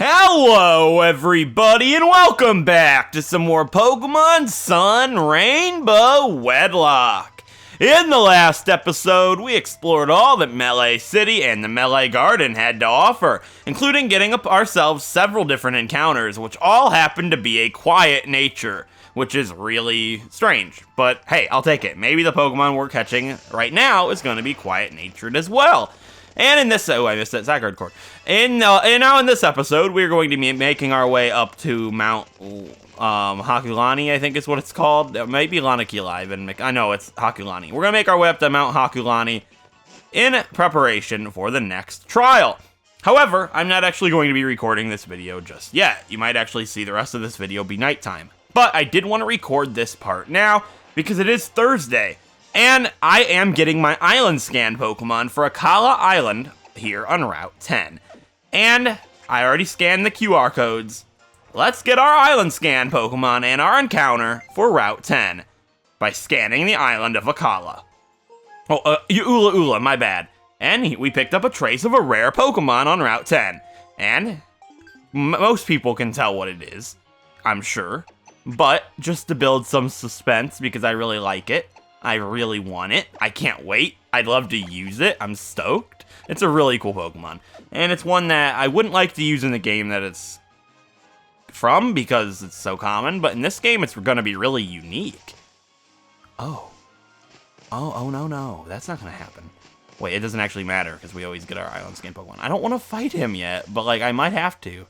Hello everybody and welcome back to some more Pokémon Sun Rainbow Wedlocke. In the last episode, we explored all that Melee City and the Melee Garden had to offer, including getting up ourselves several different encounters, which all happened to be a quiet nature, which is really strange. But hey, I'll take it. Maybe the Pokemon we're catching right now is going to be quiet natured as well. And in this, I missed that Zygarde cord. And now in this episode, we're going to be making our way up to Mount Hokulani, I think is what it's called. It might be Lanakila even. I know it's Hokulani. We're going to make our way up to Mount Hokulani in preparation for the next trial. However, I'm not actually going to be recording this video just yet. You might actually see the rest of this video be nighttime. But I did want to record this part now because it is Thursday. And I am getting my island scan Pokemon for Akala Island here on Route 10. And I already scanned the QR codes. Let's get our island scan Pokemon and our encounter for Route 10 by scanning the island of Akala. Ula, my bad. And we picked up a trace of a rare Pokemon on Route 10. And most people can tell what it is, I'm sure. But just to build some suspense because I really like it. I really want it. I can't wait. I'd love to use it. I'm stoked. It's a really cool Pokemon. And it's one that I wouldn't like to use in the game that it's from because it's so common. But in this game, it's going to be really unique. Oh, no. That's not going to happen. Wait, it doesn't actually matter because we always get our island scan Pokemon. I don't want to fight him yet, but like I might have to.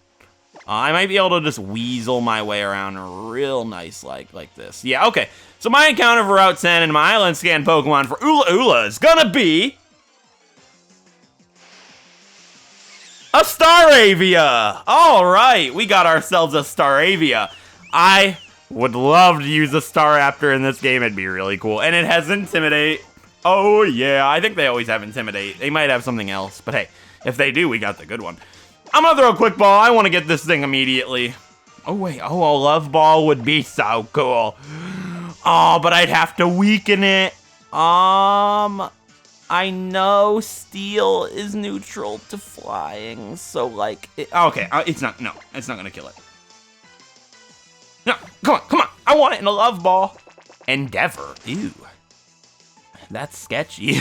I might be able to just weasel my way around real nice like this. Yeah, okay. So my encounter for Route 10 and my island scan Pokemon for Ula is gonna be a Staravia. All right, we got ourselves a Staravia. I would love to use a Staraptor in this game. It'd be really cool. And it has Intimidate. Oh yeah, I think they always have Intimidate. They might have something else, but hey, if they do, we got the good one. I'm gonna throw a quick ball. I want to get this thing immediately. Oh, wait. Oh, a love ball would be so cool. Oh, but I'd have to weaken it. I know steel is neutral to flying, so like... okay, it's not gonna kill it. No, come on. I want it in a love ball. Endeavor. Ew. That's sketchy.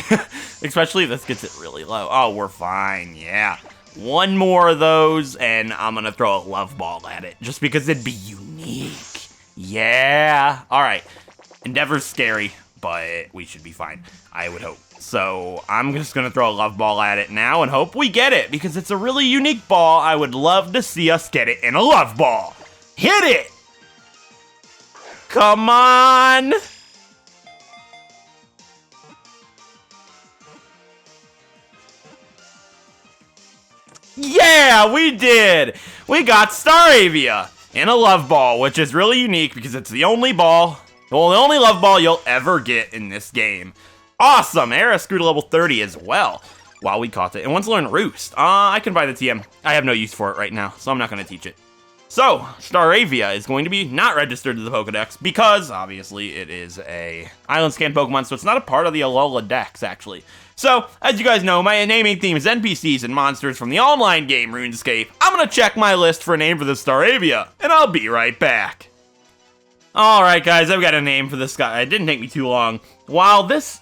Especially if this gets it really low. Oh, we're fine. Yeah. One more of those, and I'm gonna throw a love ball at it, just because it'd be unique. Yeah. All right. Endeavor's scary, but we should be fine, I would hope. So I'm just gonna throw a love ball at it now and hope we get it, because it's a really unique ball. I would love to see us get it in a love ball. Hit it! Come on! Yeah, we did! We got Staravia in a love ball, which is really unique because it's the only ball, well, the only love ball you'll ever get in this game. Awesome! Era screwed to level 30 as well. Wow, we caught it. And wants to learn Roost. I can buy the TM. I have no use for it right now, so I'm not going to teach it. So, Staravia is going to be not registered to the Pokedex because, obviously, it is a Island Scan Pokemon, so it's not a part of the ALOLA Dex, actually. So, as you guys know, my naming theme is NPCs and monsters from the online game RuneScape. I'm going to check my list for a name for the Staravia, and I'll be right back. Alright guys, I've got a name for this guy. It didn't take me too long. While this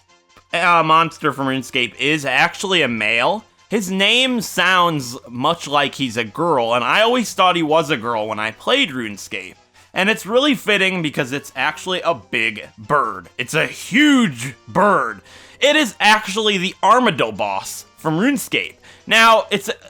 monster from RuneScape is actually a male, his name sounds much like he's a girl, and I always thought he was a girl when I played RuneScape. And it's really fitting because it's actually a big bird. It's a huge bird. It is actually the Armadillo boss from RuneScape. Now,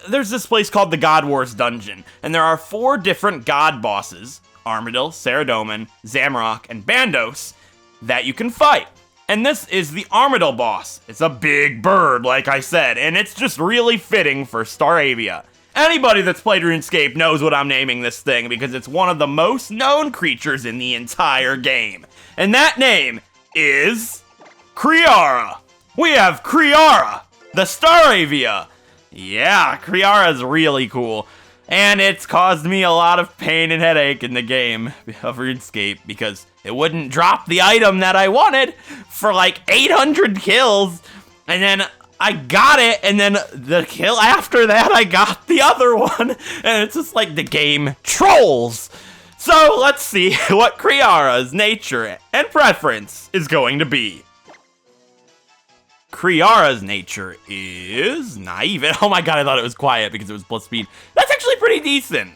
there's this place called the God Wars Dungeon, and there are 4 different god bosses, Armadillo, Saradomin, Zamrock, and Bandos, that you can fight. And this is the Armadillo boss. It's a big bird, like I said, and it's just really fitting for Staravia. Anybody that's played RuneScape knows what I'm naming this thing because it's one of the most known creatures in the entire game. And that name is Kriara. We have Kriara, the Staravia. Yeah, Kriara is really cool. And it's caused me a lot of pain and headache in the game of RuneScape because it wouldn't drop the item that I wanted for like 800 kills. And then I got it, and then the kill after that, I got the other one. And it's just like the game trolls. So let's see what Kriara's nature and preference is going to be. Kriara's nature is naive. Oh my god, I thought it was quiet because it was plus speed. That's actually pretty decent.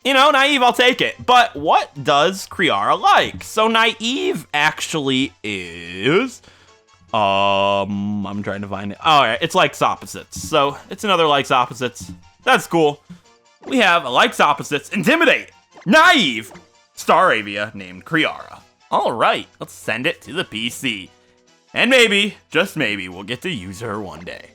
You know, naive, I'll take it. But what does Kriara like? So naive actually is... I'm trying to find it. Oh, yeah, it's likes opposites. So it's another likes opposites. That's cool. We have a likes opposites, intimidate, naive, Staravia named Kriara. All right, let's send it to the PC. And maybe, just maybe, we'll get to use her one day.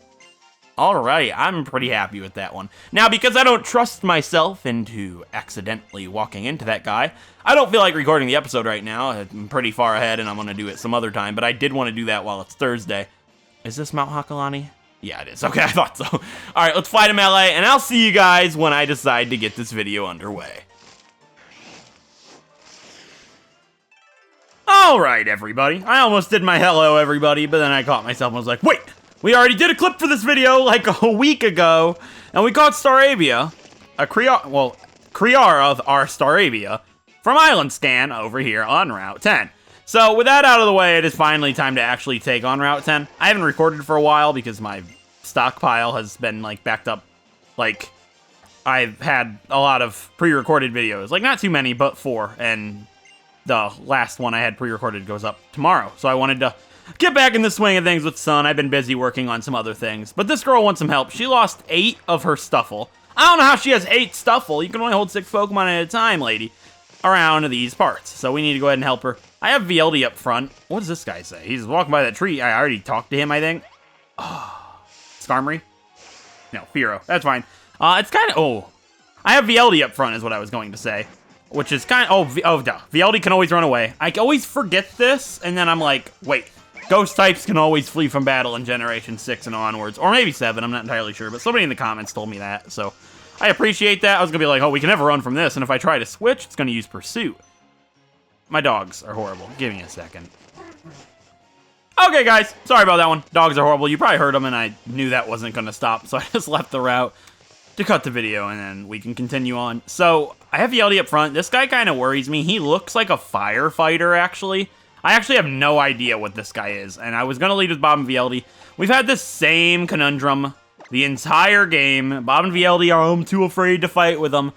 Alright, I'm pretty happy with that one. Now, because I don't trust myself into accidentally walking into that guy, I don't feel like recording the episode right now. I'm pretty far ahead, and I'm going to do it some other time, but I did want to do that while it's Thursday. Is this Mount Hokulani? Yeah, it is. Okay, I thought so. Alright, let's fly to melee, and I'll see you guys when I decide to get this video underway. Alright, everybody. I almost did my hello, everybody, but then I caught myself and was like, wait! We already did a clip for this video like a week ago, and we caught Staravia, Kriara, our Staravia, from Island Scan over here on Route 10. So with that out of the way, it is finally time to actually take on Route 10. I haven't recorded for a while because my stockpile has been like backed up. Like, I've had a lot of pre-recorded videos, like not too many, but 4, and the last one I had pre-recorded goes up tomorrow. So I wanted to get back in the swing of things with Sun. I've been busy working on some other things. But this girl wants some help. She lost 8 of her Stuffle. I don't know how she has 8 Stuffle. You can only hold 6 Pokemon at a time, lady, around these parts. So we need to go ahead and help her. I have VLD up front. What does this guy say? He's walking by that tree. I already talked to him, I think. Oh, Skarmory? No, Fearow. That's fine. It's kind of... Oh, I have VLD up front is what I was going to say. Which is kind of... Oh, duh. VLD can always run away. I always forget this, and then I'm like, wait. Ghost types can always flee from battle in Generation 6 and onwards. Or maybe 7, I'm not entirely sure. But somebody in the comments told me that, so I appreciate that. I was going to be like, oh, we can never run from this. And if I try to switch, it's going to use Pursuit. My dogs are horrible. Give me a second. Okay, guys. Sorry about that one. Dogs are horrible. You probably heard them, and I knew that wasn't going to stop. So I just left the route to cut the video, and then we can continue on. So I have Yeldy up front. This guy kind of worries me. He looks like a firefighter, actually. I actually have no idea what this guy is, and I was going to lead with Bob and VLD. We've had this same conundrum the entire game. Bob and VLD are I'm too afraid to fight with them.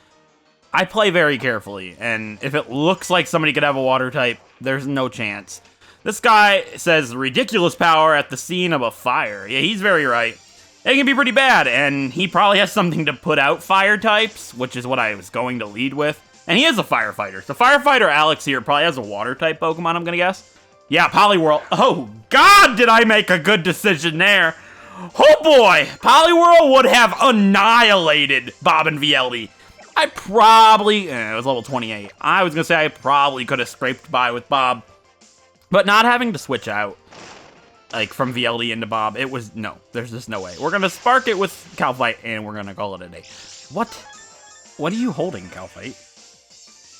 I play very carefully, and if it looks like somebody could have a water type, there's no chance. This guy says ridiculous power at the scene of a fire. Yeah, he's very right. It can be pretty bad, and he probably has something to put out fire types, which is what I was going to lead with. And he is a firefighter. So Firefighter Alex here probably has a water-type Pokemon, I'm going to guess. Yeah, Poliwhirl. Oh, God, did I make a good decision there. Oh, boy. Poliwhirl would have annihilated Bob and VLD. I probably... it was level 28. I was going to say I probably could have scraped by with Bob. But not having to switch out, like, from VLD into Bob, it was... No, there's just no way. We're going to spark it with Calphite, and we're going to call it a day. What? What are you holding, Calphite?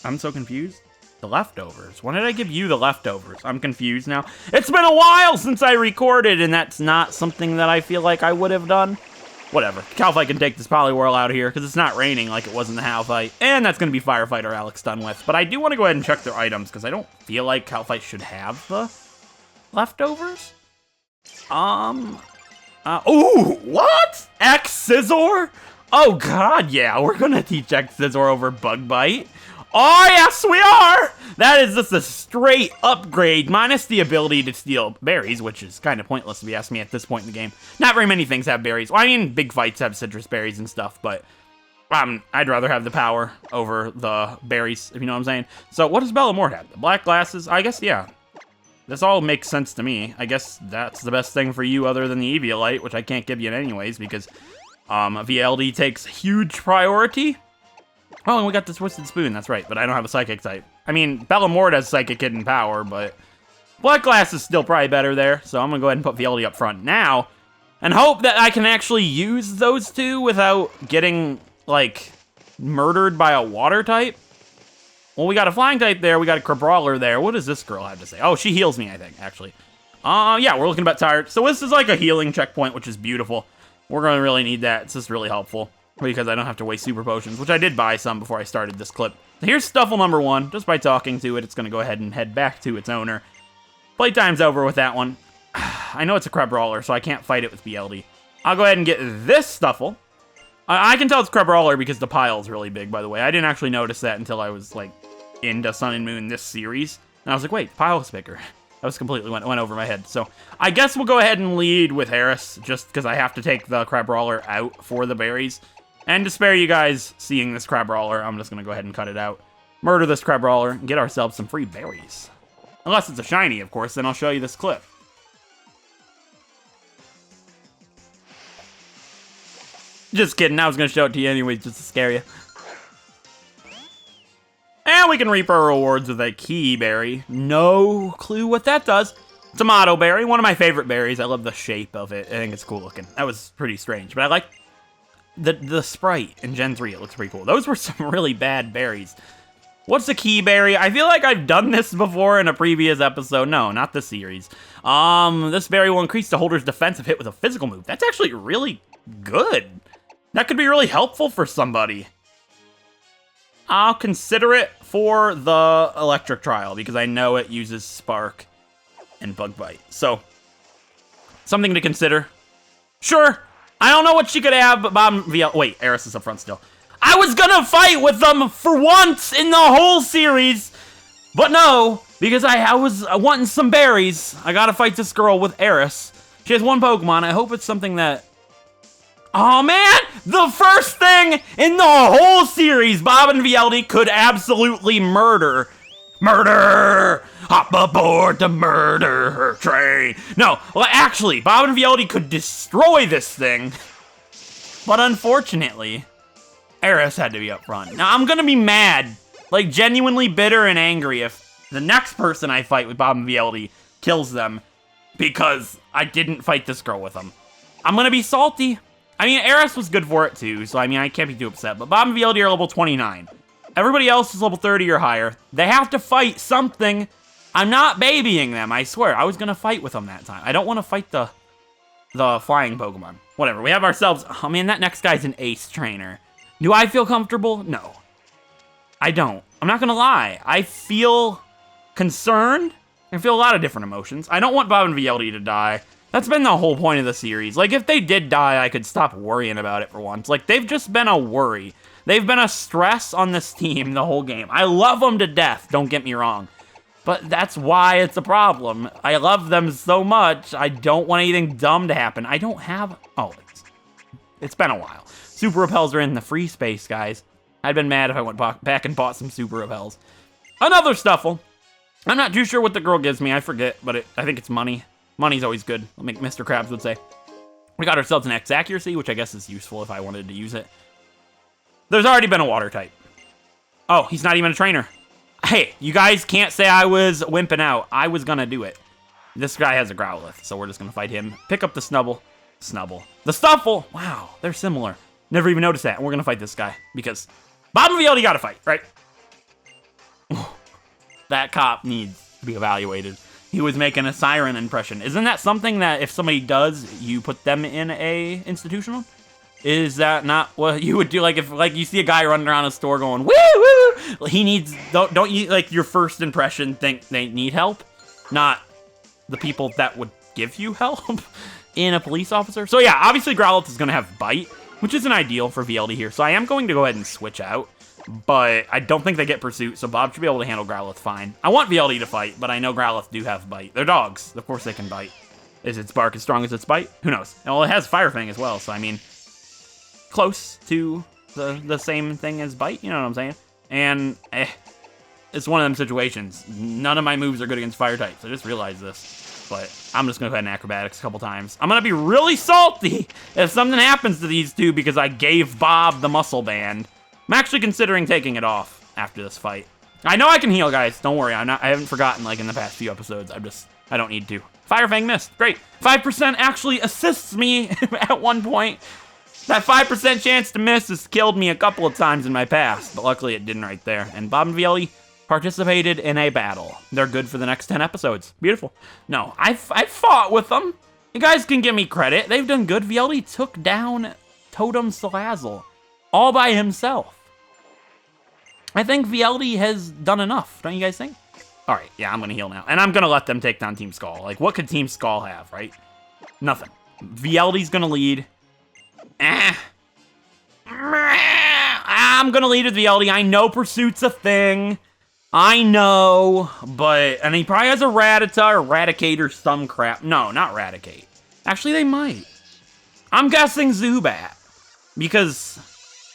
I'm so confused. The leftovers. When did I give you the leftovers? I'm confused now. It's been a while since I recorded, and that's not something that I feel like I would have done. Whatever. Calphite can take this Poliwhirl out of here, because it's not raining like it was in the Halphite. And that's going to be Firefighter Alex done with. But I do want to go ahead and check their items, because I don't feel like Calphite should have the leftovers. Ooh, what? X-Scizor? Oh, God, yeah. We're going to teach X-Scizor over Bug Bite. Oh, yes, we are! That is just a straight upgrade, minus the ability to steal berries, which is kind of pointless if you ask me at this point in the game. Not very many things have berries. Well, I mean, big fights have citrus berries and stuff, but I'd rather have the power over the berries, if you know what I'm saying. So, what does Bellamort have? The black glasses? I guess, yeah. This all makes sense to me. I guess that's the best thing for you other than the Eviolite, which I can't give you anyways, because VLD takes huge priority. Oh, and we got the Twisted Spoon, that's right, but I don't have a Psychic type. I mean, Bellamort has Psychic Hidden Power, but Black Glass is still probably better there, so I'm gonna go ahead and put VLD up front now, and hope that I can actually use those two without getting, like, murdered by a Water type. Well, we got a Flying type there, we got a Crabrawler there. What does this girl have to say? Oh, she heals me, I think, actually. Yeah, we're looking about tired. So this is like a healing checkpoint, which is beautiful. We're gonna really need that. It's just really helpful because I don't have to waste super potions, which I did buy some before I started this clip. So here's Stuffle number 1. Just by talking to it, it's gonna go ahead and head back to its owner. Playtime's over with that one. I know it's a Crabrawler, so I can't fight it with BLD. I'll go ahead and get this Stuffle. I can tell it's Crabrawler because the pile's really big, by the way. I didn't actually notice that until I was, like, into Sun and Moon this series. And I was like, wait, the pile's bigger. That was completely went over my head. So I guess we'll go ahead and lead with Eris, just because I have to take the Crabrawler out for the berries. And to spare you guys seeing this Crabrawler, I'm just going to go ahead and cut it out. Murder this Crabrawler and get ourselves some free berries. Unless it's a shiny, of course, then I'll show you this clip. Just kidding, I was going to show it to you anyway, just to scare you. And we can reap our rewards with a key berry. No clue what that does. Tomato berry, one of my favorite berries. I love the shape of it. I think it's cool looking. That was pretty strange, but I like the sprite in Gen 3. It looks pretty cool. Those were some really bad berries. What's a key berry? I feel like I've done this before in a previous episode. No, not this series. This berry will increase the holder's defense if hit with a physical move. That's actually really good. That could be really helpful for somebody. I'll consider it for the electric trial because I know it uses spark and bug bite. So, something to consider. Sure. I don't know what she could have, but wait, Eris is up front still. I was gonna fight with them for once in the whole series, but no, because I was wanting some berries. I gotta fight this girl with Eris. She has one Pokemon. I hope it's something that... Oh man, the first thing in the whole series Bob and VLD could absolutely murder. Murder! Hop aboard the murder train. No, well actually, Bob and VLD could destroy this thing. But unfortunately, Eris had to be up front. Now I'm gonna be mad, like genuinely bitter and angry if the next person I fight with Bob and VLD kills them because I didn't fight this girl with them. I'm gonna be salty. I mean, Eris was good for it too, so I mean, I can't be too upset. But Bob and VLD are level 29. Everybody else is level 30 or higher. They have to fight something. I'm not babying them, I swear. I was gonna fight with them that time. I don't want to fight the flying Pokemon. Whatever, we have ourselves... Oh man, that next guy's an ace trainer. Do I feel comfortable? No. I don't. I'm not gonna lie. I feel concerned. I feel a lot of different emotions. I don't want Bob and VLD to die. That's been the whole point of the series. Like, if they did die, I could stop worrying about it for once. Like, they've just been a worry. They've been a stress on this team the whole game. I love them to death, don't get me wrong. But that's why it's a problem. I love them so much, I don't want anything dumb to happen. I don't have... Oh, it's been a while. Super Repels are in the free space, guys. I'd been mad if I went back and bought some Super Repels. Another Stuffle. I'm not too sure what the girl gives me, I forget, but I think it's money. Money's always good, like Mr. Krabs would say. We got ourselves an X accuracy, which I guess is useful if I wanted to use it. There's already been a water type. Oh, he's not even a trainer. Hey, you guys can't say I was wimping out. I was gonna do it. This guy has a Growlithe, so we're just gonna fight him. Pick up the Snubble. The Stuffle! Wow, they're similar. Never even noticed that. And we're gonna fight this guy, because Bob and VLD gotta fight, right? That cop needs to be evaluated. He was making a siren impression. Isn't that something that if somebody does, you put them in a institutional? Is that not what you would do? Like if you see a guy running around a store going woo woo, he needs don't you like your first impression think they need help, not the people that would give you help in a police officer. So yeah, obviously Growlithe is gonna have bite, which isn't ideal for VLD here. So I am going to go ahead and switch out. But I don't think they get Pursuit, so Bob should be able to handle Growlithe fine. I want VLD to fight, but I know Growlithe do have bite. They're dogs. Of course they can bite. Is its bark as strong as its bite? Who knows? Well, it has Fire Fang as well, so I mean, close to the same thing as bite, you know what I'm saying? And, it's one of them situations. None of my moves are good against fire types. I just realized this. But I'm just going to go ahead and acrobatics a couple times. I'm going to be really salty if something happens to these two because I gave Bob the muscle band. I'm actually considering taking it off after this fight. I know I can heal, guys. Don't worry. I haven't forgotten like in the past few episodes. I don't need to. Fire Fang missed. Great. 5% actually assists me at one point. That 5% chance to miss has killed me a couple of times in my past, but luckily it didn't right there. And Bob and VLD, participated in a battle. They're good for the next 10 episodes. Beautiful. No, I fought with them. You guys can give me credit. They've done good. VLD took down Totem Salazzle all by himself. I think VLD has done enough. Don't you guys think? All right, yeah, I'm going to heal now. And I'm going to let them take down Team Skull. Like, what could Team Skull have, right? Nothing. VLD's going to lead. I'm going to lead with VLD. I know Pursuit's a thing. I know, but... And he probably has a Rattata or Raticate or some crap. No, not Raticate. Actually, they might. I'm guessing Zubat. Because,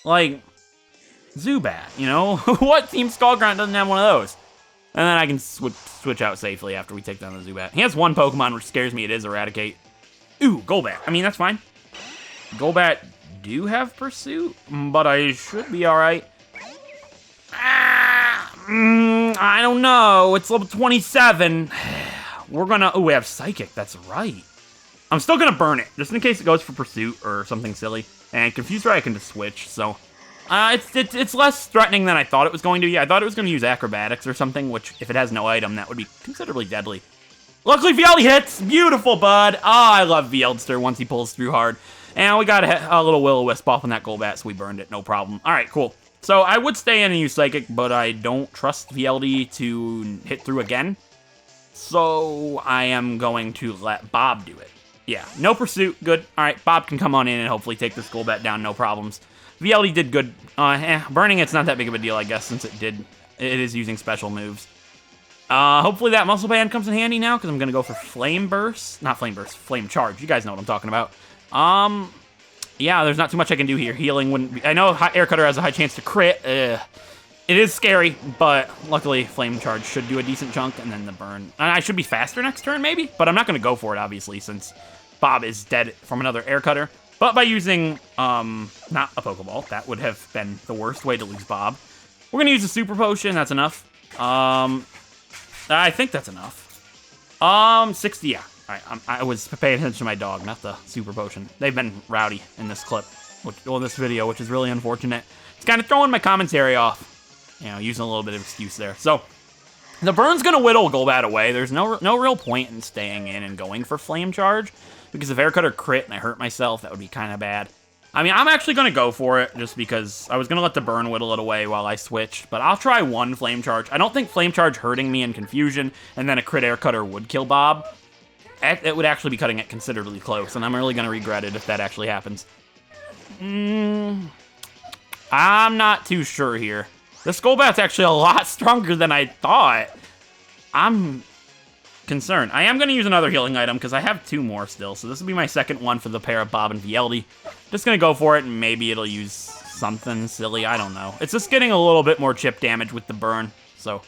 like, Zubat, you know? What Team Skull Grunt doesn't have one of those? And then I can switch out safely after we take down the Zubat. He has one Pokemon, which scares me. It is Eradicate. Ooh, Golbat. I mean, that's fine. Golbat do have Pursuit, but I should be alright. I don't know. It's level 27. We're gonna... Oh, we have Psychic. That's right. I'm still gonna burn it, just in case it goes for Pursuit or something silly. And Confused Ray, I can just switch, so... It's less threatening than I thought it was going to be. I thought it was going to use Acrobatics or something, which, if it has no item, that would be considerably deadly. Luckily, VLD hits! Beautiful, bud! Ah, I love VLDster once he pulls through hard. And we got a little Will-O-Wisp off on that Golbat, so we burned it, no problem. Alright, cool. So, I would stay in and use Psychic, but I don't trust VLD to hit through again. So, I am going to let Bob do it. Yeah, no Pursuit, good. Alright, Bob can come on in and hopefully take this Golbat down, no problems. VLD did good. Burning it's not that big of a deal, I guess, since it is using special moves. Hopefully that Muscle Band comes in handy now, because I'm going to go for Flame Burst. Not Flame Burst, Flame Charge. You guys know what I'm talking about. Yeah, there's not too much I can do here. Healing wouldn't be... I know Air Cutter has a high chance to crit. It is scary, but luckily Flame Charge should do a decent chunk, and then the burn. I should be faster next turn, maybe? But I'm not going to go for it, obviously, since Bob is dead from another Air Cutter. But by using, not a Pokeball, that would have been the worst way to lose Bob. We're going to use a Super Potion, that's enough. I think that's enough. 60, yeah. All right, I was paying attention to my dog, not the Super Potion. They've been rowdy in this clip, this video, which is really unfortunate. It's kind of throwing my commentary off. You know, using a little bit of excuse there. So, the burn's going to whittle Golbat away. There's no real point in staying in and going for Flame Charge. Because if Air Cutter crit and I hurt myself, that would be kind of bad. I mean, I'm actually going to go for it, just because I was going to let the burn whittle it away while I switch. But I'll try one Flame Charge. I don't think Flame Charge hurting me in Confusion, and then a crit Air Cutter would kill Bob. It would actually be cutting it considerably close, and I'm really going to regret it if that actually happens. I'm not too sure here. This Golbat's actually a lot stronger than I thought. I'm concerned. I am going to use another healing item because I have 2 more still, so this will be my second one for the pair of Bob and VLD. Just going to go for it, and maybe it'll use something silly. I don't know. It's just getting a little bit more chip damage with the burn, so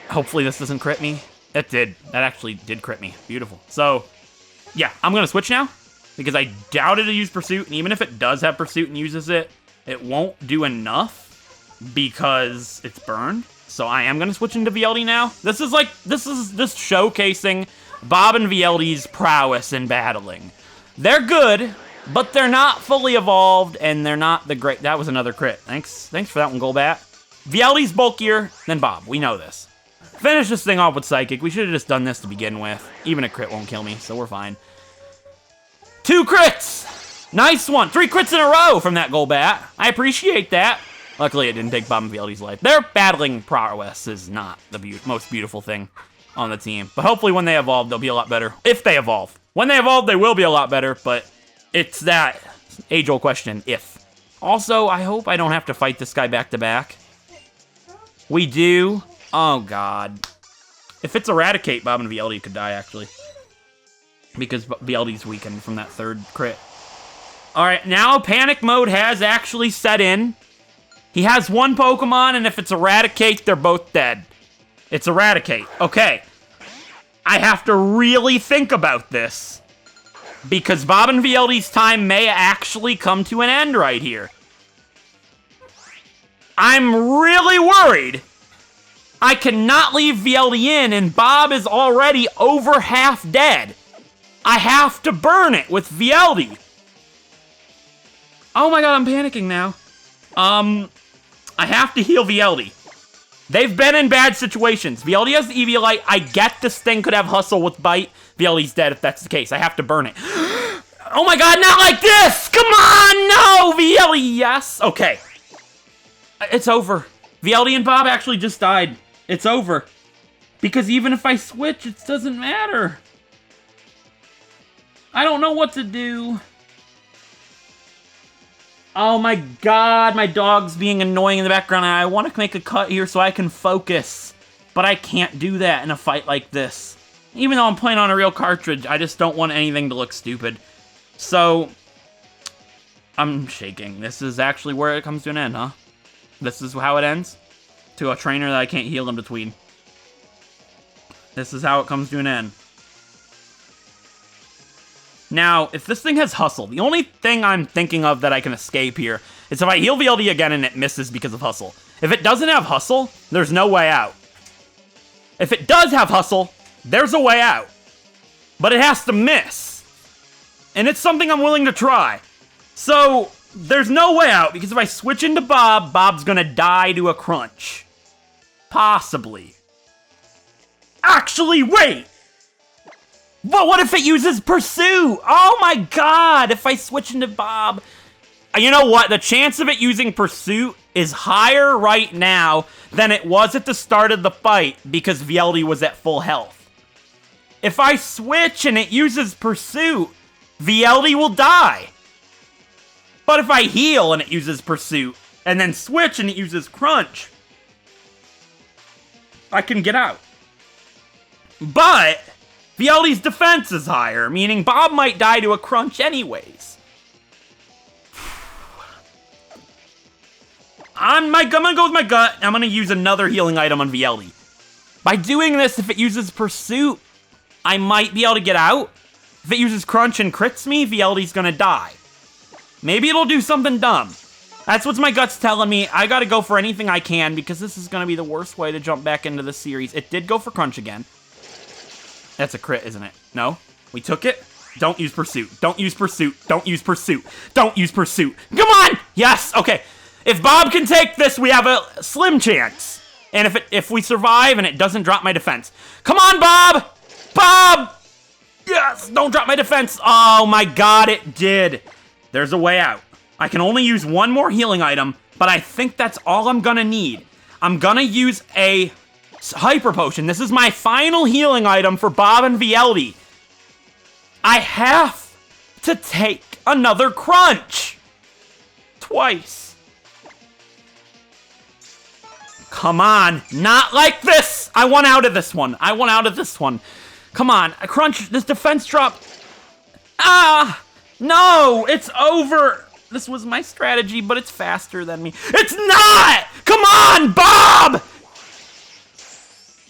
hopefully this doesn't crit me. It did. That actually did crit me. Beautiful. So, yeah, I'm going to switch now because I doubt it'll use Pursuit, and even if it does have Pursuit and uses it, it won't do enough because it's burned. So I am going to switch into VLD now. This is just showcasing Bob and VLD's prowess in battling. They're good, but they're not fully evolved, and they're not the great... That was another crit. Thanks for that one, Golbat. VLD's bulkier than Bob. We know this. Finish this thing off with Psychic. We should have just done this to begin with. Even a crit won't kill me, so we're fine. 2 crits! Nice one. 3 crits in a row from that Golbat. I appreciate that. Luckily, it didn't take Bob and VLD's life. Their battling prowess is not the most beautiful thing on the team. But hopefully when they evolve, they'll be a lot better. If they evolve. When they evolve, they will be a lot better, but it's that age-old question, if. Also, I hope I don't have to fight this guy back-to-back. We do. Oh, God. If it's Eradicate, Bob and VLD could die, actually. Because VLD's weakened from that 3rd crit. Alright, now panic mode has actually set in. He has 1 Pokemon, and if it's Eradicate, they're both dead. It's Eradicate. Okay. I have to really think about this. Because Bob and VLD's time may actually come to an end right here. I'm really worried. I cannot leave VLD in, and Bob is already over half dead. I have to burn it with VLD. Oh my god, I'm panicking now. I have to heal VLD. They've been in bad situations. VLD has the Eviolite. I get this thing could have Hustle with Bite. VLD's dead if that's the case. I have to burn it. Oh my god, not like this! Come on, no! VLD, yes! Okay. It's over. VLD and Bob actually just died. It's over. Because even if I switch, it doesn't matter. I don't know what to do. Oh my god, my dog's being annoying in the background. I want to make a cut here so I can focus. But I can't do that in a fight like this. Even though I'm playing on a real cartridge, I just don't want anything to look stupid. So, I'm shaking. This is actually where it comes to an end, huh? This is how it ends? To a trainer that I can't heal in between. This is how it comes to an end. Now, if this thing has Hustle, the only thing I'm thinking of that I can escape here is if I heal VLD again and it misses because of Hustle. If it doesn't have Hustle, there's no way out. If it does have Hustle, there's a way out. But it has to miss. And it's something I'm willing to try. So, there's no way out, because if I switch into Bob, Bob's gonna die to a crunch. Possibly. Actually, wait! But what if it uses Pursuit? Oh my god, if I switch into Bob... You know what? The chance of it using Pursuit is higher right now than it was at the start of the fight because VLD was at full health. If I switch and it uses Pursuit, VLD will die. But if I heal and it uses Pursuit, and then switch and it uses Crunch, I can get out. But VLD's defense is higher, meaning Bob might die to a Crunch anyways. I'm gonna go with my gut. I'm gonna use another healing item on VLD. By doing this, if it uses Pursuit, I might be able to get out. If it uses Crunch and crits me, VLD's gonna die. Maybe it'll do something dumb. That's what my gut's telling me. I gotta go for anything I can because this is gonna be the worst way to jump back into the series. It did go for Crunch again. That's a crit, isn't it? No? We took it? Don't use Pursuit. Don't use Pursuit. Don't use Pursuit. Don't use Pursuit. Come on! Yes! Okay. If Bob can take this, we have a slim chance. And if we survive and it doesn't drop my defense. Come on, Bob! Bob! Yes! Don't drop my defense. Oh my god, it did. There's a way out. I can only use one more healing item, but I think that's all I'm gonna need. I'm gonna use a Hyper Potion. This is my final healing item for Bob and VLD. I have to take another Crunch. Twice. Come on, not like this! I want out of this one. I want out of this one. Come on, Crunch, this defense drop. Ah! No, it's over. This was my strategy, but it's faster than me. It's not! Come on, Bob!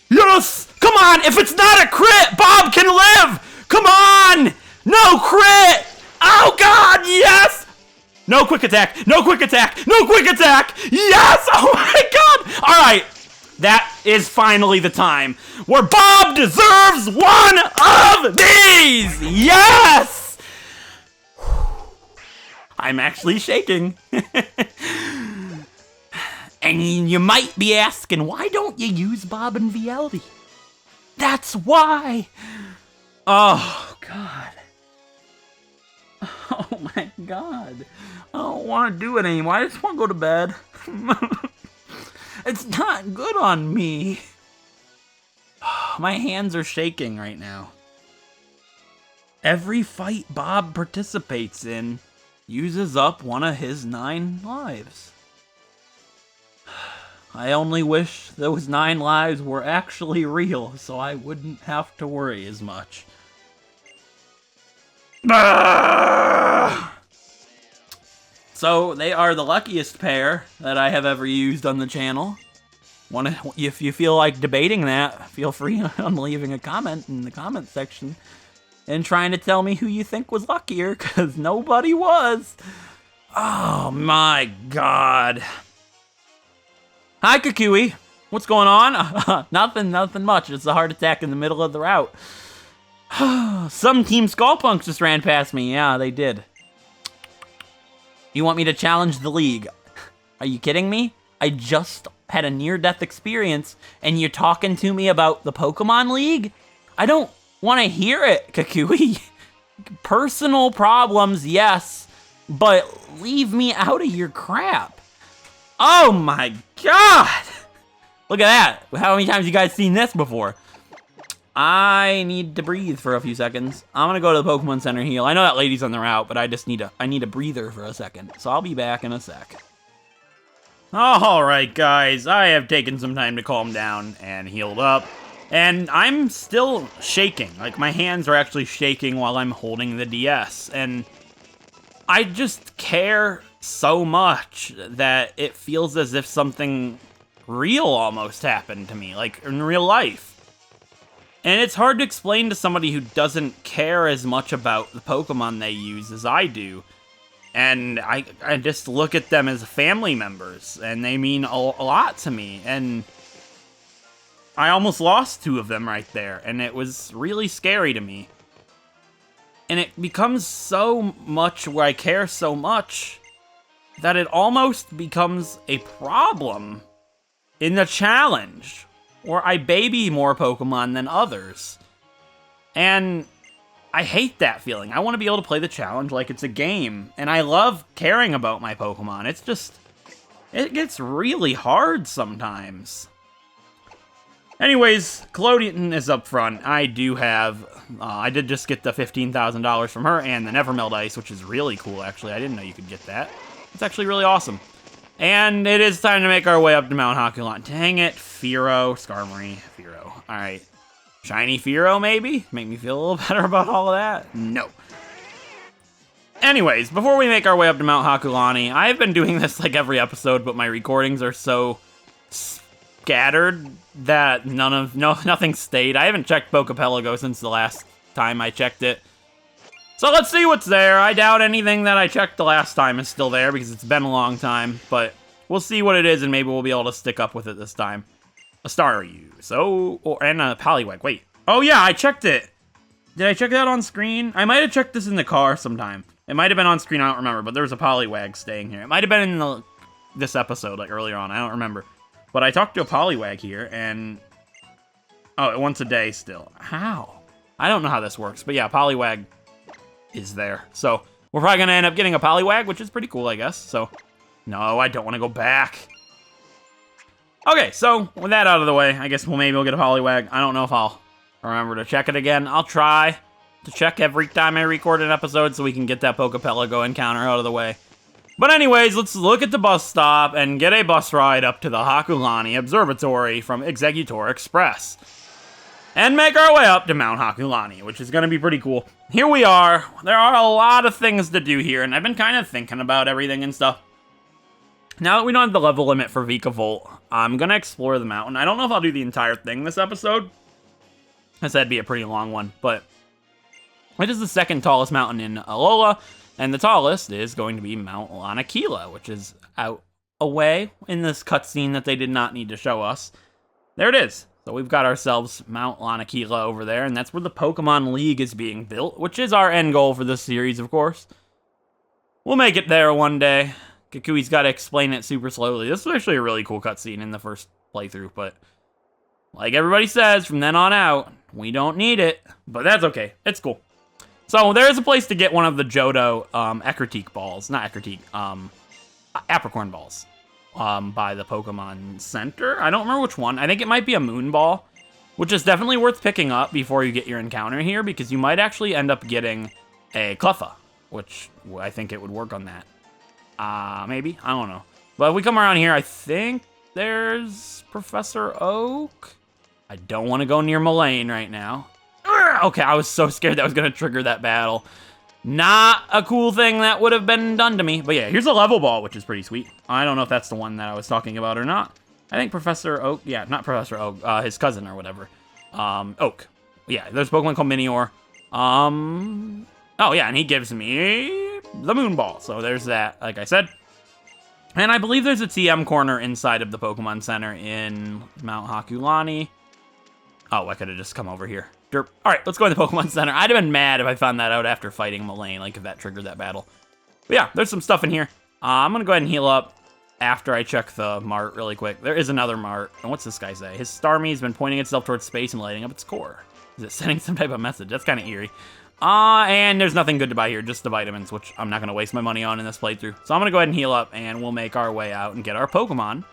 Yes! Come on, if it's not a crit, Bob can live! Come on! No crit! Oh god, yes! No quick attack! No quick attack! No quick attack! Yes! Oh my god! Alright, that is finally the time where Bob deserves one of these! Yes! I'm actually shaking. And you might be asking, why don't you use Bob and VLD? That's why! Oh, God. Oh my god. I don't want to do it anymore. I just want to go to bed. It's not good on me. My hands are shaking right now. Every fight Bob participates in uses up one of his 9 lives. I only wish those 9 lives were actually real, so I wouldn't have to worry as much. So, they are the luckiest pair that I have ever used on the channel. If you feel like debating that, feel free on leaving a comment in the comment section and trying to tell me who you think was luckier, because nobody was. Oh my god. Hi, Kukui. What's going on? Nothing much. It's a heart attack in the middle of the route. Some Team Skullpunks just ran past me. Yeah, they did. You want me to challenge the league? Are you kidding me? I just had a near-death experience and you're talking to me about the Pokemon League? I don't want to hear it, Kukui. Personal problems, yes, but leave me out of your crap. Oh my god! Look at that. How many times you guys seen this before? I need to breathe for a few seconds. I'm gonna go to the Pokemon Center heal. I know that lady's on the route, but I need a breather for a second. So I'll be back in a sec. Alright guys, I have taken some time to calm down and healed up. And I'm still shaking. Like, my hands are actually shaking while I'm holding the DS. And I just care so much that it feels as if something real almost happened to me, like in real life. And it's hard to explain to somebody who doesn't care as much about the Pokemon they use as I do. And I just look at them as family members, and they mean a lot to me. And I almost lost 2 of them right there, and it was really scary to me. And it becomes so much where I care so much that it almost becomes a problem in the challenge, where I baby more Pokemon than others. And I hate that feeling. I want to be able to play the challenge like it's a game, and I love caring about my Pokemon. It's just, it gets really hard sometimes. Anyways, Collodion is up front. I do have, I did just get the $15,000 from her and the Nevermelt Ice, which is really cool, actually. I didn't know you could get that. It's actually really awesome. And it is time to make our way up to Mount Hokulani. Dang it, Fearow, Skarmory, Fearow. All right, shiny Fearow, maybe? Make me feel a little better about all of that? No. Anyways, before we make our way up to Mount Hokulani, I've been doing this like every episode, but my recordings are so scattered that nothing stayed. I haven't checked Pokepelago since the last time I checked it. So let's see what's there. I doubt anything that I checked the last time is still there because it's been a long time, but we'll see what it is and maybe we'll be able to stick up with it this time. A Staryu, and a Poliwag. Wait. Oh yeah, I checked it. Did I check that on screen? I might have checked this in the car sometime. It might have been on screen, I don't remember, but there was a Poliwag staying here. It might have been in this episode, like earlier on, I don't remember. But I talked to a Poliwag here, and oh, once a day still. How? I don't know how this works, but yeah, Poliwag is there. So we're probably gonna end up getting a Poliwag, which is pretty cool, I guess. So no, I don't want to go back. Okay, so with that out of the way, I guess maybe we'll get a Poliwag. I don't know if I'll remember to check it again. I'll try to check every time I record an episode so we can get that Pokepelago encounter out of the way. But anyways, let's look at the bus stop and get a bus ride up to the Hokulani Observatory from Executor Express. And make our way up to Mount Hokulani, which is going to be pretty cool. Here we are. There are a lot of things to do here, and I've been kind of thinking about everything and stuff. Now that we don't have the level limit for Vikavolt, I'm going to explore the mountain. I don't know if I'll do the entire thing this episode. I said it'd be a pretty long one, but it is the second tallest mountain in Alola. And the tallest is going to be Mount Lanakila, which is out away in this cutscene that they did not need to show us. There it is. So we've got ourselves Mount Lanakila over there, and that's where the Pokemon League is being built, which is our end goal for this series, of course. We'll make it there one day. Kukui's got to explain it super slowly. This was actually a really cool cutscene in the first playthrough, but like everybody says, from then on out, we don't need it. But that's okay. It's cool. So there's a place to get one of the Johto Ecruteak balls. Not Ecruteak, Apricorn balls by the Pokemon Center. I don't remember which one. I think it might be a Moon Ball, which is definitely worth picking up before you get your encounter here because you might actually end up getting a Cleffa, which I think it would work on that. Maybe? I don't know. But if we come around here, I think there's Professor Oak. I don't want to go near Marriland right now. Okay, I was so scared that was going to trigger that battle. Not a cool thing that would have been done to me. But yeah, here's a level ball, which is pretty sweet. I don't know if that's the one that I was talking about or not. I think Professor Oak, yeah, not Professor Oak, his cousin or whatever. Oak. Yeah, there's a Pokemon called Minior. Oh yeah, and he gives me the Moon Ball. So there's that, like I said. And I believe there's a TM corner inside of the Pokemon Center in Mount Hokulani. Oh, I could have just come over here. Derp. All right, let's go to the Pokemon Center. I'd have been mad if I found that out after fighting Marriland, like if that triggered that battle. But yeah, there's some stuff in here. I'm going to go ahead and heal up. after I check the mart really quick. There is another mart. And what's this guy say? His Starmie's been pointing itself towards space and lighting up its core. Is it sending some type of message? That's kind of eerie. And there's nothing good to buy here, just the vitamins, which I'm not going to waste my money on in this playthrough. So I'm going to go ahead and heal up, and we'll make our way out and get our Pokemon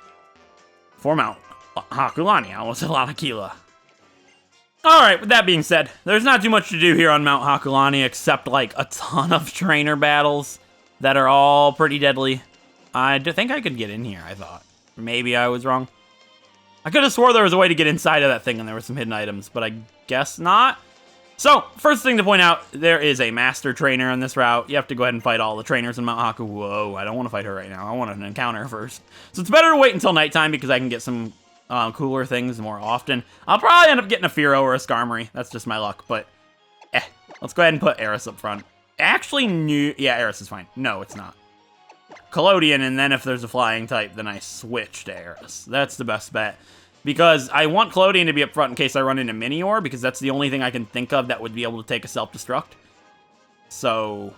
for Mount Hokulani. I almost said Lanakila. Alright, with that being said, there's not too much to do here on Mount Hokulani except, like, a ton of trainer battles that are all pretty deadly. I think I could get in here, I thought. Maybe I was wrong. I could have swore there was a way to get inside of that thing and there were some hidden items, but I guess not. So, first thing to point out, there is a master trainer on this route. You have to go ahead and fight all the trainers in Mount Haku. Whoa, I don't want to fight her right now. I want an encounter first. So it's better to wait until nighttime because I can get some cooler things more often. I'll probably end up getting a Fearow or a Skarmory. That's just my luck, but let's go ahead and put Eris up front. Actually, yeah, Eris is fine. No, it's not. Collodion, and then if there's a flying type, then I switch to Eris. That's the best bet. Because I want Collodion to be up front in case I run into Minior, because that's the only thing I can think of that would be able to take a self-destruct. So,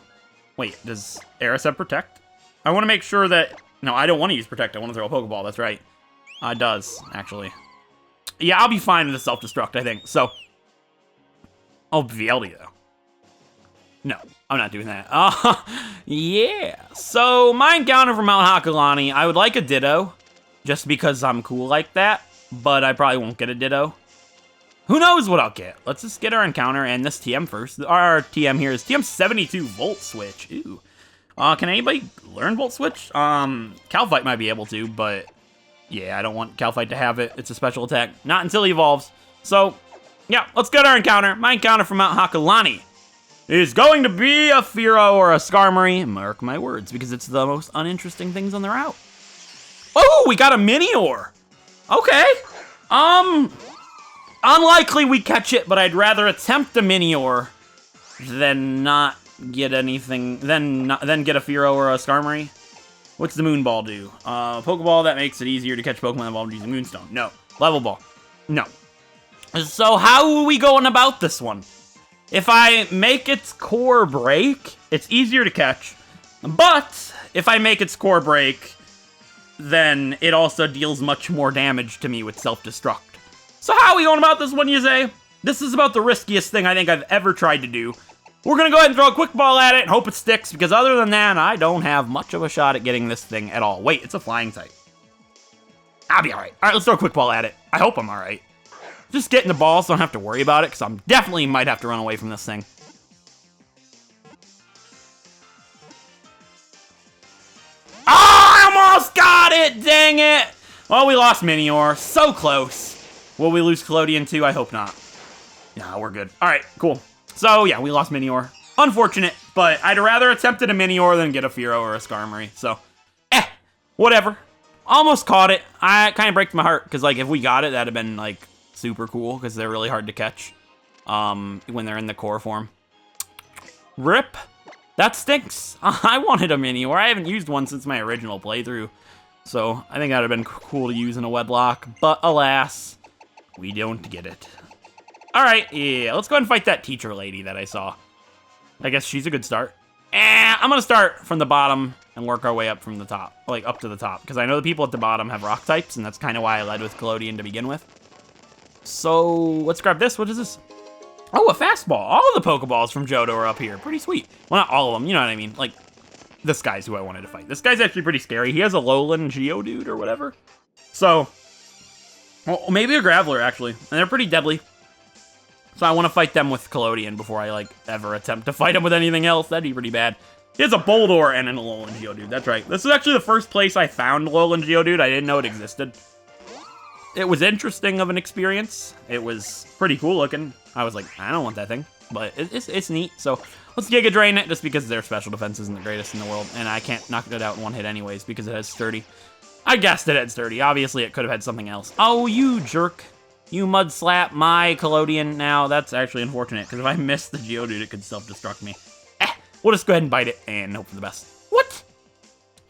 wait, does Eris have Protect? I want to make sure that... No, I don't want to use Protect. I want to throw a Pokeball. That's right. It does, actually. Yeah, I'll be fine with a self-destruct, I think. So, oh, Vialdi, though. No, I'm not doing that. Yeah. So, my encounter for Mount Hokulani, I would like a Ditto, just because I'm cool like that. But I probably won't get a Ditto. Who knows what I'll get? Let's just get our encounter and this TM first. Our TM here is TM 72 Volt Switch. Ooh. Can anybody learn Volt Switch? Calfight might be able to, but yeah, I don't want Calfight to have it. It's a special attack. Not until he evolves. So, yeah, let's get our encounter. My encounter from Mount Hokulani is going to be a Fearow or a Skarmory. Mark my words, because it's the most uninteresting things on the route. Oh, we got a Minior. Okay. Unlikely we catch it, but I'd rather attempt a Minior than not get anything, than get a Fearow or a Skarmory. What's the Moonball do? Pokeball that makes it easier to catch Pokemon involved using Moonstone. No. Level Ball. No. So how are we going about this one? If I make its core break, it's easier to catch. But if I make its core break, then it also deals much more damage to me with self-destruct. So how are we going about this one, you say? This is about the riskiest thing I think I've ever tried to do. We're going to go ahead and throw a quick ball at it and hope it sticks, because other than that, I don't have much of a shot at getting this thing at all. Wait, it's a flying type. I'll be alright. Alright, let's throw a quick ball at it. I hope I'm alright. Just getting the ball so I don't have to worry about it, because I'm definitely might have to run away from this thing. Almost got it! Dang it! Well, we lost Minior. So close. Will we lose Collodion too? I hope not. Yeah, we're good. Alright, cool. So, yeah, we lost Minior. Unfortunate, but I'd rather attempt a Minior than get a Fearow or a Skarmory. So, whatever. Almost caught it. I kind of breaks my heart, because, like, if we got it, that'd have been, like, super cool, because they're really hard to catch when they're in the core form. RIP. That stinks. I wanted a Minior. I haven't used one since my original playthrough. So, I think that would have been cool to use in a Wedlocke. But, alas, we don't get it. Alright, yeah, let's go ahead and fight that teacher lady that I saw. I guess she's a good start. I'm going to start from the bottom and work our way up from the top. Like, up to the top. Because I know the people at the bottom have rock types, and that's kind of why I led with Collodion to begin with. So, let's grab this. What is this? Oh, a fastball. All of the Pokeballs from Johto are up here. Pretty sweet. Well, not all of them. You know what I mean. Like, this guy's who I wanted to fight. This guy's actually pretty scary. He has a Alolan Geodude or whatever. So, well, maybe a Graveler, actually. And they're pretty deadly. So I want to fight them with Collodion before I, like, ever attempt to fight them with anything else. That'd be pretty bad. He has a Boldore and an Alolan Geodude. That's right. This is actually the first place I found Alolan Geodude. I didn't know it existed. It was interesting of an experience. It was pretty cool looking. I was like, I don't want that thing. But it's neat. So let's Giga Drain it just because their special defense isn't the greatest in the world. And I can't knock it out in one hit anyways because it has Sturdy. I guessed it had Sturdy. Obviously, it could have had something else. Oh, you jerk. You mud slap my Collodion now. That's actually unfortunate, because if I miss the Geodude, it could self-destruct me. We'll just go ahead and bite it and hope for the best. What?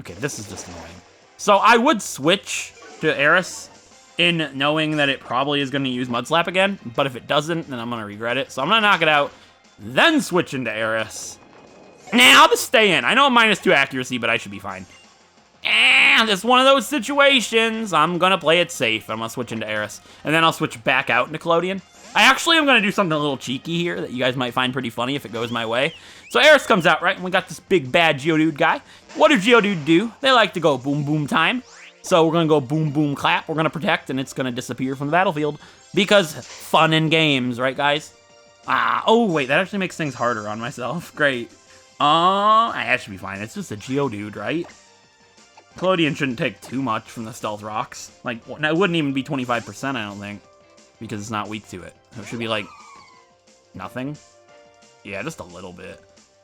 Okay, this is just annoying. So I would switch to Eris in knowing that it probably is going to use Mud Slap again, but if it doesn't, then I'm going to regret it. So I'm going to knock it out, then switch into Eris. Nah, I'll just stay in. I know I'm -2 accuracy, but I should be fine. This is one of those situations. I'm gonna play it safe. I'm gonna switch into Eris, and then I'll switch back out into Nickelodeon. I actually am gonna do something a little cheeky here that you guys might find pretty funny if it goes my way. So Eris comes out, right? And we got this big bad Geodude guy. What do Geodude do? They like to go boom boom time. So we're gonna go boom boom clap. We're gonna protect, and it's gonna disappear from the battlefield because fun and games, right, guys? Oh wait, that actually makes things harder on myself. Great. That should be fine. It's just a Geodude, right? Nickelodeon shouldn't take too much from the stealth rocks. Like, it wouldn't even be 25%, I don't think, because it's not weak to it. It should be like nothing. Yeah, just a little bit.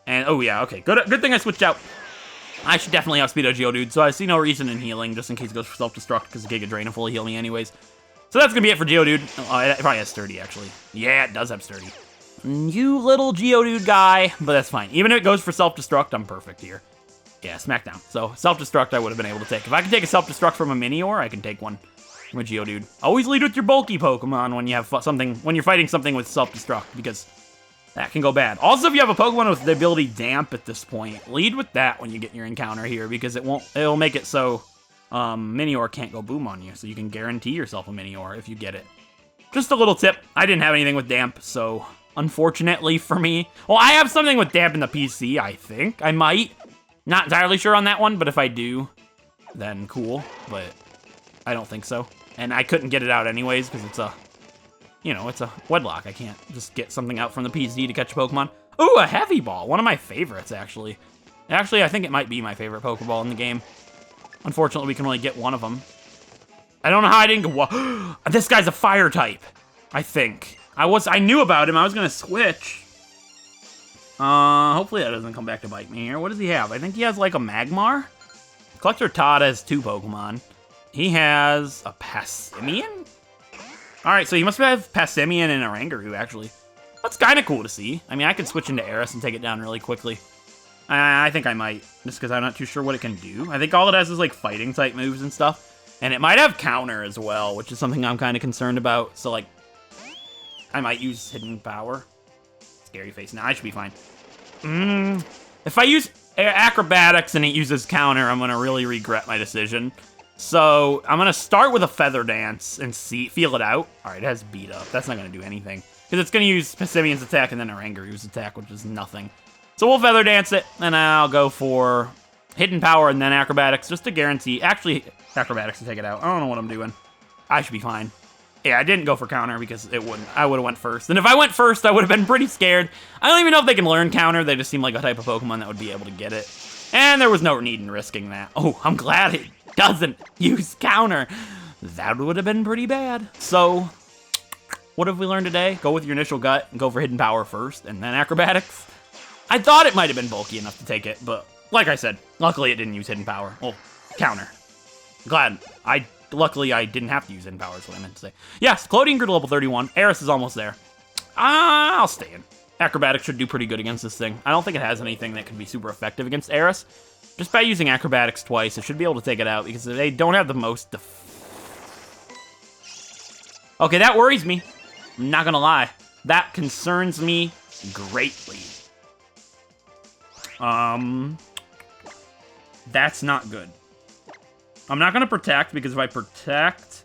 And oh yeah, okay, good thing I switched out. I should definitely outspeed a Geodude, so I see no reason in healing, just in case it goes for self-destruct, because Giga Drain will fully heal me anyways. So that's gonna be it for Geodude. Oh, it probably has Sturdy, actually. Yeah, it does have Sturdy. You little Geodude guy, but that's fine. Even if it goes for self-destruct, I'm perfect here. Yeah, Smackdown. So, self-destruct I would have been able to take. If I can take a self-destruct from a Minior, I can take one from a Geodude. Always lead with your bulky Pokemon when you have when you're fighting something with self-destruct, because that can go bad. Also, if you have a Pokemon with the ability Damp at this point, lead with that when you get your encounter here, because it'll make it so Minior can't go boom on you, so you can guarantee yourself a Minior if you get it. Just a little tip. I didn't have anything with Damp, so unfortunately for me. Well, I have something with Damp in the PC, I think. I might. Not entirely sure on that one, but if I do, then cool. But I don't think so. And I couldn't get it out anyways, because it's a, it's a Wedlocke. I can't just get something out from the PC to catch a Pokemon. Ooh, a Heavy Ball. One of my favorites, actually. Actually, I think it might be my favorite Pokeball in the game. Unfortunately, we can only get one of them. I don't know how I didn't go... This guy's a Fire type, I think. I knew about him. I was going to switch. Hopefully that doesn't come back to bite me here. What does he have? I think he has, like, a Magmar? Collector Todd has 2 Pokemon. He has a Passimian? Alright, so he must have Passimian and a Rangaroo, actually. That's kind of cool to see. I mean, I could switch into Eris and take it down really quickly. I think I might, just because I'm not too sure what it can do. I think all it has is, like, fighting-type moves and stuff. And it might have counter as well, which is something I'm kind of concerned about. So, like, I might use Hidden Power. Scary face. Nah, I should be fine. If I use Acrobatics and it uses counter, I'm going to really regret my decision. So, I'm going to start with a Feather Dance and feel it out. Alright, it has Beat Up. That's not going to do anything. Because it's going to use Passimian's attack and then a Rangaroo's attack, which is nothing. So we'll Feather Dance it, and I'll go for Hidden Power and then Acrobatics, just to guarantee. Actually, Acrobatics to take it out. I don't know what I'm doing. I should be fine. Yeah, I didn't go for counter because it wouldn't. I would have went first. And if I went first, I would have been pretty scared. I don't even know if they can learn counter. They just seem like a type of Pokemon that would be able to get it. And there was no need in risking that. Oh, I'm glad it doesn't use counter. That would have been pretty bad. So, what have we learned today? Go with your initial gut and go for Hidden Power first, and then Acrobatics. I thought it might have been bulky enough to take it, but like I said, luckily it didn't use Hidden Power. Oh, counter. Luckily I didn't have to use Hidden Power is what I meant to say. Yes, Clodian grew to level 31. Eris is almost there. I'll stay in. Acrobatics should do pretty good against this thing. I don't think it has anything that could be super effective against Eris. Just by using Acrobatics twice, it should be able to take it out because they don't have the most Okay, that worries me. I'm not gonna lie. That concerns me greatly. That's not good. I'm not gonna protect, because if I protect...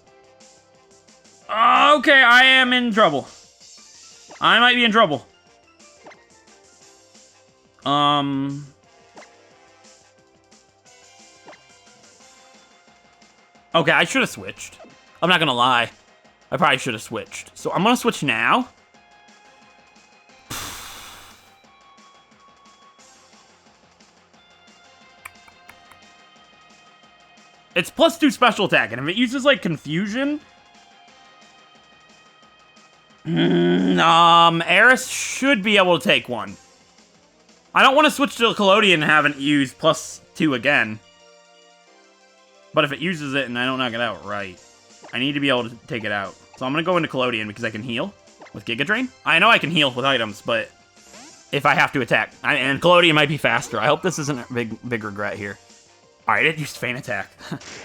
Okay, I am in trouble. I might be in trouble. Okay, I should have switched. I'm not gonna lie. I probably should have switched. So I'm gonna switch now. It's +2 special attack, and if it uses, like, Confusion... Eris should be able to take one. I don't want to switch to a Nickelodeon and have it use +2 again. But if it uses it and I don't knock it out right, I need to be able to take it out. So I'm going to go into Nickelodeon because I can heal with Giga Drain. I know I can heal with items, but if I have to attack... And Nickelodeon might be faster. I hope this isn't a big regret here. Alright, it used Feint Attack.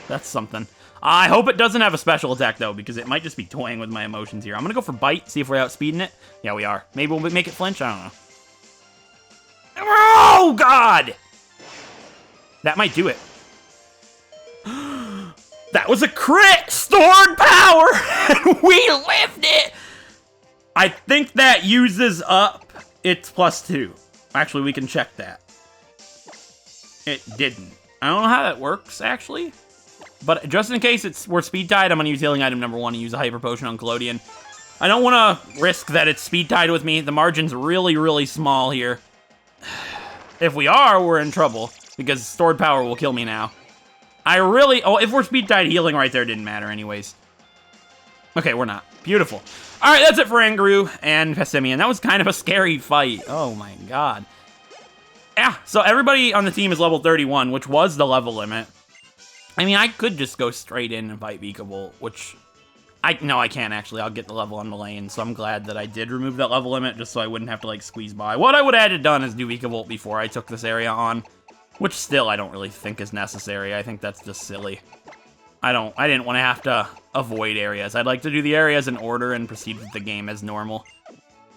That's something. I hope it doesn't have a special attack, though, because it might just be toying with my emotions here. I'm going to go for Bite, see if we're outspeeding it. Yeah, we are. Maybe we'll make it flinch? I don't know. Oh, God! That might do it. That was a crit! Stored power! And we lived it! I think that uses up its +2. Actually, we can check that. It didn't. I don't know how that works, actually. But just in case we're speed tied, I'm going to use healing item number 1 and use a hyper potion on Collodion. I don't want to risk that it's speed tied with me. The margin's really, really small here. If we are, we're in trouble, because stored power will kill me now. If we're speed tied, healing right there didn't matter anyways. Okay, we're not. Beautiful. All right, that's it for Angru and Pessimian. That was kind of a scary fight. Oh my god. Yeah, so everybody on the team is level 31, which was the level limit. I mean, I could just go straight in and fight Vikavolt, which... No, I can't, actually. I'll get the level on the lane, so I'm glad that I did remove that level limit, just so I wouldn't have to, like, squeeze by. What I would have done is do Vikavolt before I took this area on, which still I don't really think is necessary. I think that's just silly. I didn't want to have to avoid areas. I'd like to do the areas in order and proceed with the game as normal,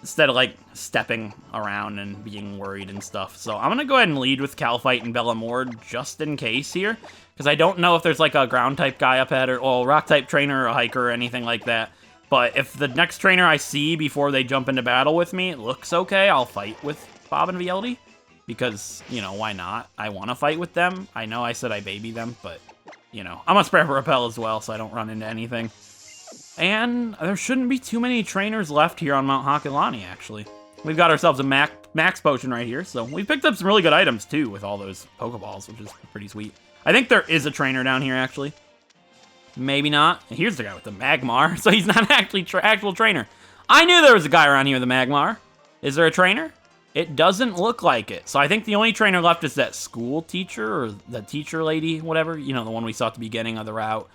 instead of, like, stepping around and being worried and stuff. So I'm going to go ahead and lead with Calphite and Bellamord just in case here, because I don't know if there's, like, a ground-type guy up ahead, or rock-type trainer or a hiker or anything like that. But if the next trainer I see before they jump into battle with me looks okay, I'll fight with Bob and VLD. Because, you know, why not? I want to fight with them. I know I said I baby them, but, you know. I'm going to spread repel as well, so I don't run into anything. And there shouldn't be too many trainers left here on Mount Hokulani, actually. We've got ourselves a max potion right here, so we picked up some really good items, too, with all those Pokeballs, which is pretty sweet. I think there is a trainer down here, actually. Maybe not. Here's the guy with the Magmar, so he's not actually actual trainer. I knew there was a guy around here with a Magmar. Is there a trainer? It doesn't look like it. So I think the only trainer left is that school teacher, or the teacher lady, whatever. You know, the one we saw at the beginning of the route.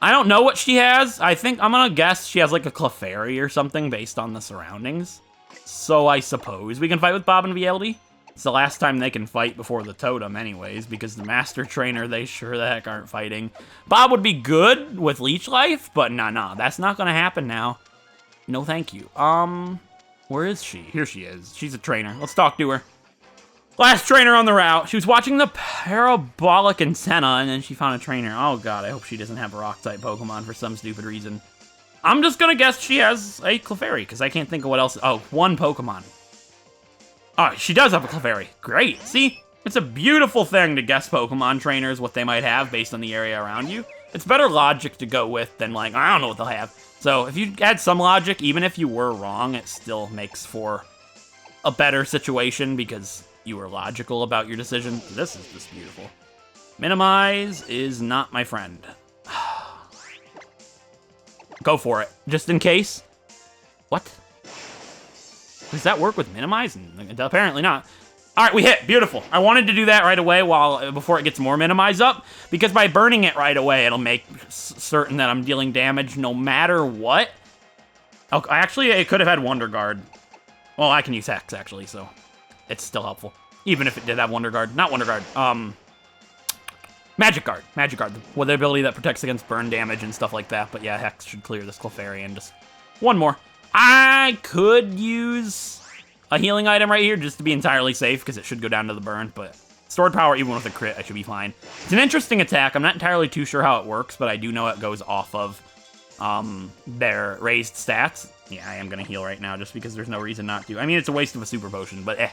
I don't know what she has. I'm gonna guess she has like a Clefairy or something based on the surroundings. So I suppose we can fight with Bob and VLD. It's the last time they can fight before the totem anyways, because the master trainer, they sure the heck aren't fighting. Bob would be good with Leech Life, but nah, that's not gonna happen now. No thank you. Where is she? Here she is. She's a trainer. Let's talk to her. Last trainer on the route. She was watching the parabolic antenna, and then she found a trainer. Oh god, I hope she doesn't have a rock-type Pokemon for some stupid reason. I'm just gonna guess she has a Clefairy, because I can't think of what else. Oh, one Pokemon. Oh, she does have a Clefairy. Great. See? It's a beautiful thing to guess Pokemon trainers, what they might have based on the area around you. It's better logic to go with than, like, I don't know what they'll have. So if you add some logic, even if you were wrong, it still makes for a better situation because you were logical about your decision. This is just beautiful. Minimize is not my friend. Go for it, just in case. What? Does that work with minimize? Apparently not. All right, we hit. Beautiful. I wanted to do that right away before it gets more minimize up, because by burning it right away, it'll make certain that I'm dealing damage no matter what. Oh, actually, it could have had Wonder Guard. Well, I can use Hex, actually, so it's still helpful. Even if it did have Wonder Guard. Not Wonder Guard. Magic Guard. Magic Guard. With the ability that protects against burn damage and stuff like that. But yeah, Hex should clear this Clefairy and just one more. I could use a healing item right here just to be entirely safe, because it should go down to the burn, but stored power, even with a crit, I should be fine. It's an interesting attack. I'm not entirely too sure how it works, but I do know it goes off of their raised stats. Yeah, I am going to heal right now just because there's no reason not to. I mean, it's a waste of a super potion, but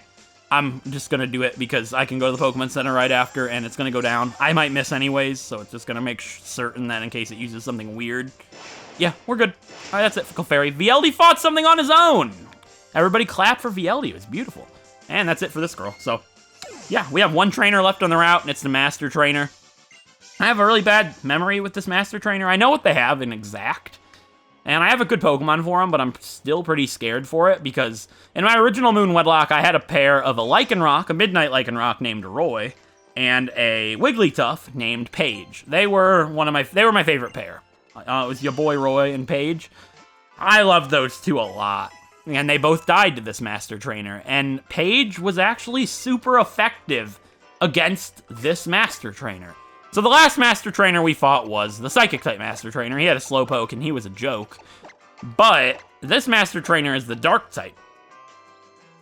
I'm just going to do it because I can go to the Pokemon Center right after, and it's going to go down. I might miss anyways, so it's just going to make certain that in case it uses something weird. Yeah, we're good. All right, that's it for Clefairy. VLD fought something on his own. Everybody clap for VLD. It was beautiful. And that's it for this girl. So, yeah, we have one trainer left on the route, and it's the Master Trainer. I have a really bad memory with this Master Trainer. I know what they have in Exact, and I have a good Pokemon for them, but I'm still pretty scared for it, because in my original Moon Wedlocke, I had a pair of a Lycanroc, a Midnight Lycanroc named Roy, and a Wigglytuff named Paige. They were my favorite pair. It was your boy Roy and Paige. I loved those two a lot. And they both died to this Master Trainer. And Paige was actually super effective against this Master Trainer. So the last Master Trainer we fought was the Psychic-type Master Trainer. He had a Slowpoke, and he was a joke. But this Master Trainer is the Dark-type.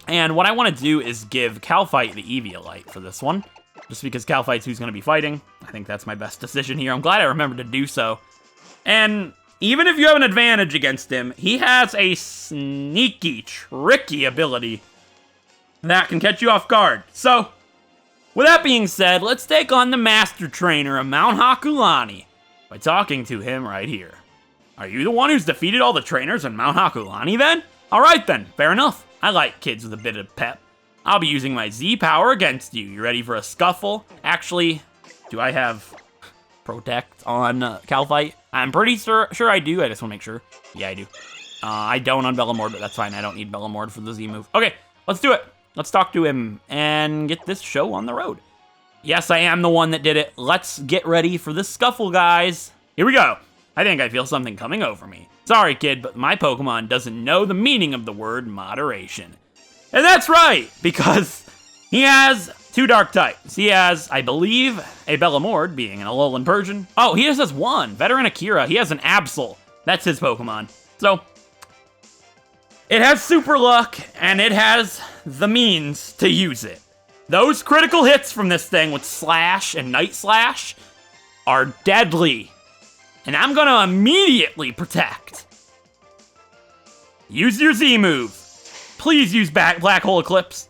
And what I want to do is give Calphite the Eviolite for this one. just because Calfight's who's going to be fighting. I think that's my best decision here. I'm glad I remembered to do so. And even if you have an advantage against him, he has a sneaky, tricky ability that can catch you off guard. So, with that being said, let's take on the Master Trainer of Mount Hokulani by talking to him right here. Are you the one who's defeated all the trainers on Mount Hokulani then? Alright then, fair enough. I like kids with a bit of pep. I'll be using my Z power against you. You ready for a scuffle? Actually, do I have Protect on Calfight? I'm pretty sure I do. I just want to make sure. Yeah, I do. I don't on Bellamord, but that's fine. I don't need Bellamord for the Z move. Okay, let's do it. Let's talk to him and get this show on the road. Yes, I am the one that did it. Let's get ready for the scuffle, guys. Here we go. I think I feel something coming over me. Sorry, kid, but my Pokemon doesn't know the meaning of the word moderation. And that's right, because he has 2 dark types. He has, I believe, a Bellamord, being an Alolan Persian. Oh, he just has 1. Veteran Akira. He has an Absol. That's his Pokemon. So, it has Super Luck, and it has the means to use it. Those critical hits from this thing with Slash and Night Slash are deadly. And I'm gonna immediately protect. Use your Z move. Please use Black Hole Eclipse.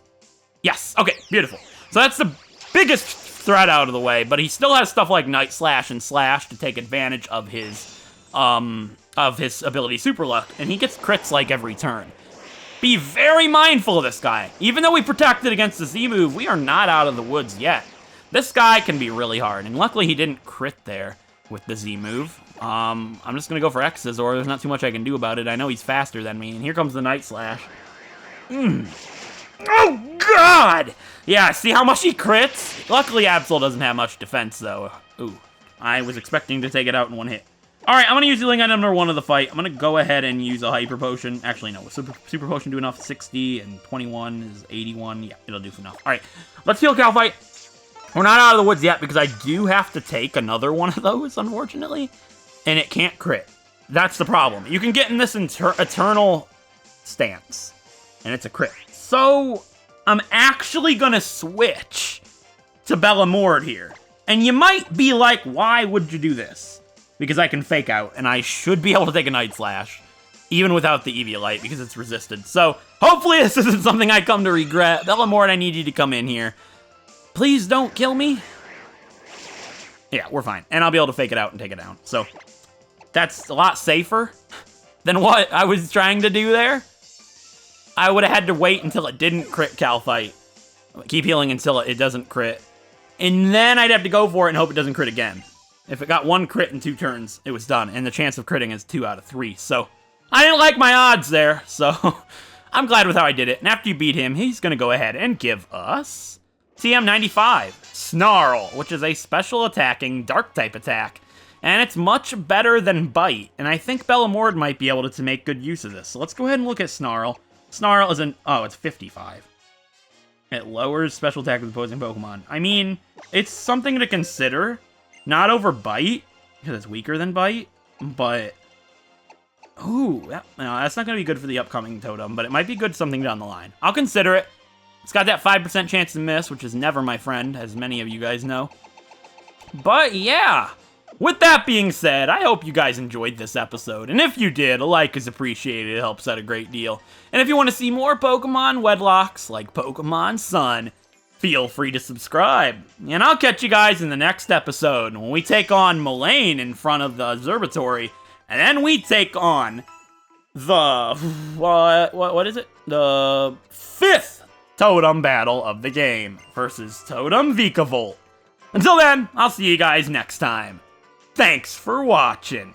Yes, okay, beautiful. So that's the biggest threat out of the way, but he still has stuff like Night Slash and Slash to take advantage of his ability Super Luck, and he gets crits like every turn. Be very mindful of this guy. Even though we protected against the Z move, we are not out of the woods yet. This guy can be really hard, and luckily he didn't crit there with the Z move. I'm just gonna go for X's, or there's not too much I can do about it. I know he's faster than me, and here comes the Night Slash. Oh, God! Yeah, see how much he crits? Luckily, Absol doesn't have much defense, though. Ooh, I was expecting to take it out in one hit. Alright, I'm gonna use healing item number 1 of the fight. I'm gonna go ahead and use a Hyper Potion. Actually, no, Super Potion do enough. 60 and 21 is 81. Yeah, it'll do enough. Alright, let's heal Calfight. We're not out of the woods yet, because I do have to take another one of those, unfortunately. And it can't crit. That's the problem. You can get in this eternal stance, and it's a crit. So, I'm actually gonna switch to Bellamord here. And you might be like, why would you do this? Because I can Fake Out, and I should be able to take a Night Slash, even without the Eviolite, because it's resisted. So, hopefully this isn't something I come to regret. Bellamord, I need you to come in here. Please don't kill me. Yeah, we're fine. And I'll be able to Fake It Out and take it down. So, that's a lot safer than what I was trying to do there. I would have had to wait until it didn't crit Calfight. Keep healing until it doesn't crit. And then I'd have to go for it and hope it doesn't crit again. If it got 1 crit in 2 turns, it was done. And the chance of critting is 2 out of 3. So, I didn't like my odds there. So, I'm glad with how I did it. And after you beat him, he's going to go ahead and give us TM95. Snarl, which is a special attacking dark type attack. And it's much better than Bite. And I think Bellamord might be able to make good use of this. So let's go ahead and look at Snarl. Snarl is it's 55. It lowers special attack with opposing Pokemon. I mean, it's something to consider. Not over Bite, because it's weaker than Bite, but... Ooh, no, that's not going to be good for the upcoming Totem, but it might be good something down the line. I'll consider it. It's got that 5% chance to miss, which is never my friend, as many of you guys know. But yeah, with that being said, I hope you guys enjoyed this episode. And if you did, a like is appreciated. It helps out a great deal. And if you want to see more Pokemon Wedlocks like Pokémon Sun, feel free to subscribe. And I'll catch you guys in the next episode when we take on Mullane in front of the observatory. And then we take on the... what is it? The 5th Totem battle of the game versus Totem Vikavolt. Until then, I'll see you guys next time. Thanks for watching.